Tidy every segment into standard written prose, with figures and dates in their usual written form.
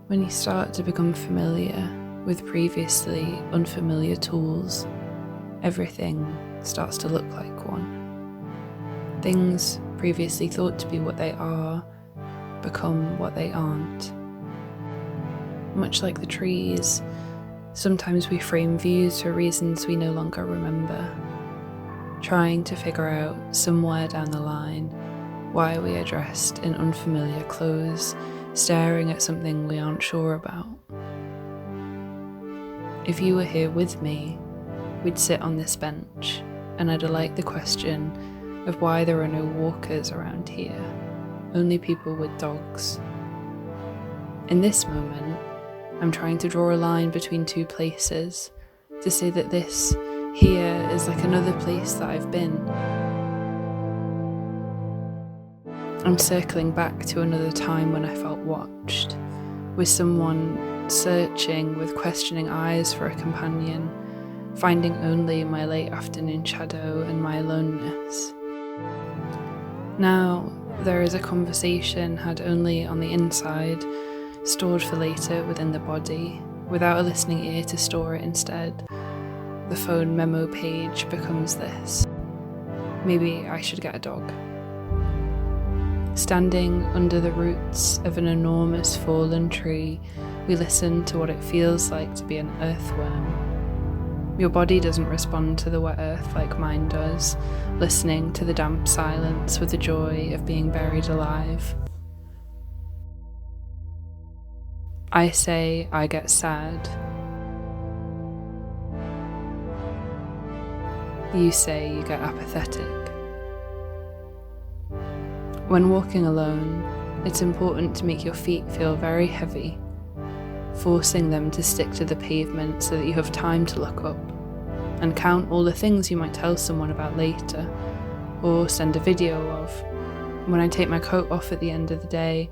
When you start to become familiar with previously unfamiliar tools, everything starts to look like one. Things previously thought to be what they are become what they aren't. Much like the trees, sometimes we frame views for reasons we no longer remember, trying to figure out somewhere down the line why we are dressed in unfamiliar clothes, staring at something we aren't sure about. If you were here with me, we'd sit on this bench, and I'd alight the question of why there are no walkers around here, only people with dogs. In this moment, I'm trying to draw a line between two places, to say that this here is like another place that I've been. I'm circling back to another time when I felt watched, with someone searching with questioning eyes for a companion, finding only my late afternoon shadow and my aloneness. Now there is a conversation had only on the inside, stored for later within the body, without a listening ear to store it instead. The phone memo page becomes this: maybe I should get a dog. Standing under the roots of an enormous fallen tree, we listen to what it feels like to be an earthworm. Your body doesn't respond to the wet earth like mine does, listening to the damp silence with the joy of being buried alive. I say I get sad. You say you get apathetic. When walking alone, it's important to make your feet feel very heavy, forcing them to stick to the pavement so that you have time to look up and count all the things you might tell someone about later, or send a video of. When I take my coat off at the end of the day,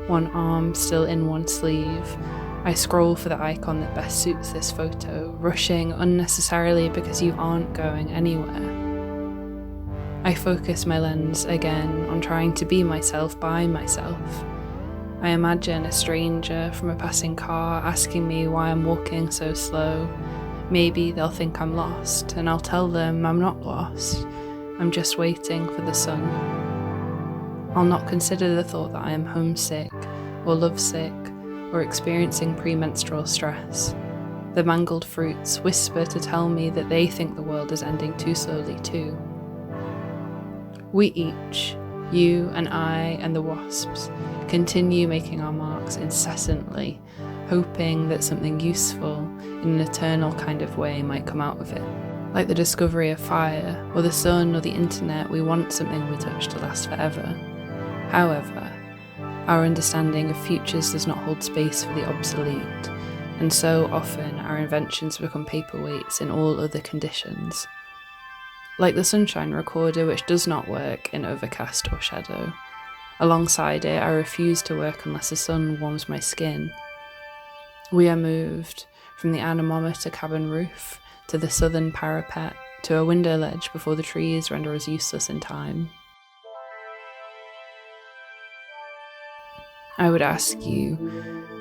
one arm still in one sleeve, I scroll for the icon that best suits this photo, rushing unnecessarily because you aren't going anywhere. I focus my lens again on trying to be myself by myself. I imagine a stranger from a passing car asking me why I'm walking so slow. Maybe they'll think I'm lost, and I'll tell them I'm not lost. I'm just waiting for the sun. I'll not consider the thought that I am homesick, or lovesick, or experiencing premenstrual stress. The mangled fruits whisper to tell me that they think the world is ending too slowly too. We each, you and I and the wasps, continue making our marks incessantly, hoping that something useful, in an eternal kind of way, might come out of it. Like the discovery of fire, or the sun, or the internet, we want something we touch to last forever. However, our understanding of futures does not hold space for the obsolete, and so often our inventions become paperweights in all other conditions. Like the sunshine recorder, which does not work in overcast or shadow. Alongside it, I refuse to work unless the sun warms my skin. We are moved from the anemometer cabin roof to the southern parapet to a window ledge before the trees render us useless in time. I would ask you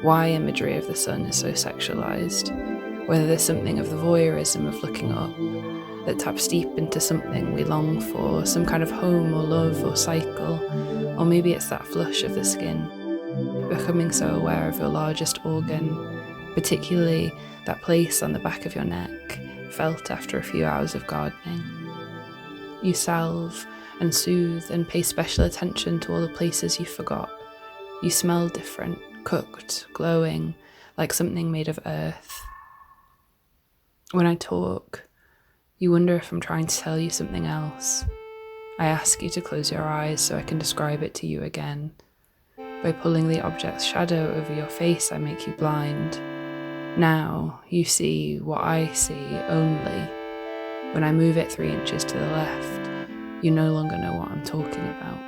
why imagery of the sun is so sexualized, whether there's something of the voyeurism of looking up that taps deep into something we long for, some kind of home or love or cycle, or maybe it's that flush of the skin, becoming so aware of your largest organ, particularly that place on the back of your neck, felt after a few hours of gardening. You salve and soothe and pay special attention to all the places you forgot. You smell different, cooked, glowing, like something made of earth. When I talk, you wonder if I'm trying to tell you something else. I ask you to close your eyes so I can describe it to you again. By pulling the object's shadow over your face, I make you blind. Now you see what I see only. When I move it 3 inches to the left, you no longer know what I'm talking about.